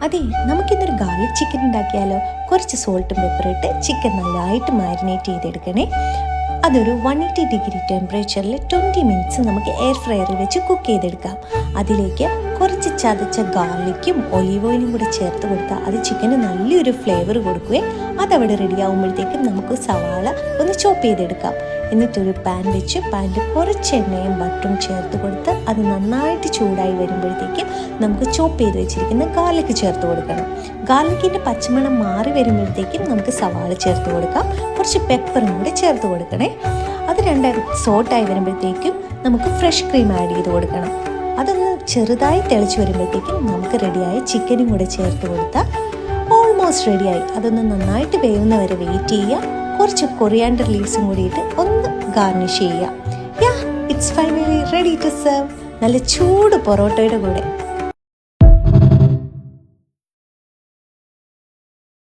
അതെ, നമുക്കിന്നൊരു garlic chicken ഉണ്ടാക്കിയാലോ. കുറച്ച് സോൾട്ടും പെപ്പറും ഇട്ട് ചിക്കൻ നല്ലതായിട്ട് മാരിനേറ്റ് ചെയ്തെടുക്കണേ. അതൊരു 180 ടെമ്പറേച്ചറിൽ 20 മിനിറ്റ്സ് നമുക്ക് എയർ ഫ്രയറിൽ വെച്ച് കുക്ക് ചെയ്തെടുക്കാം. അതിലേക്ക് കുറച്ച് ചതച്ച ഗാർലിക്കും ഒലീവ് ഓയിലും കൂടെ ചേർത്ത് കൊടുത്താൽ അത് ചിക്കന് നല്ലൊരു ഫ്ലേവർ കൊടുക്കുകയും അതവിടെ റെഡി ആകുമ്പോഴത്തേക്കും നമുക്ക് സവാള ഒന്ന് ചോപ്പ് ചെയ്തെടുക്കാം. എന്നിട്ടൊരു പാൻ വെച്ച് പാനിൽ കുറച്ച് എണ്ണയും ബട്ടറും ചേർത്ത് കൊടുത്ത് അത് നന്നായിട്ട് ചൂടായി വരുമ്പോഴത്തേക്കും നമുക്ക് ചോപ്പ് ചെയ്ത് വെച്ചിരിക്കുന്ന ഗാർലിക് ചേർത്ത് കൊടുക്കണം. ഗാർലിക്കിൻ്റെ പച്ചമണം മാറി വരുമ്പോഴത്തേക്കും നമുക്ക് സവാള ചേർത്ത് കൊടുക്കാം. കുറച്ച് പെപ്പറും കൂടി ചേർത്ത് കൊടുക്കണേ. അത് രണ്ടായി സോട്ടായി വരുമ്പോഴത്തേക്കും നമുക്ക് ഫ്രഷ് ക്രീം ആഡ് ചെയ്ത് കൊടുക്കണം. അതൊന്ന് ചെറുതായി തിളച്ച് വരുമ്പോഴത്തേക്കും നമുക്ക് റെഡിയായ ചിക്കനും കൂടെ ചേർത്ത് കൊടുത്താൽ ഓൾമോസ്റ്റ് റെഡിയായി. അതൊന്ന് നന്നായിട്ട് വേവുന്നവരെ വെയിറ്റ് ചെയ്യുക. കുറച്ച് കൊറിയാണ്ടർ ലീവ്സും കൂടിയിട്ട് ഒന്ന് ഗാർണിഷ് ചെയ്യുക. It's finally ready to serve. നല്ല ചൂട് പൊറോട്ടയുടെ കൂടെ.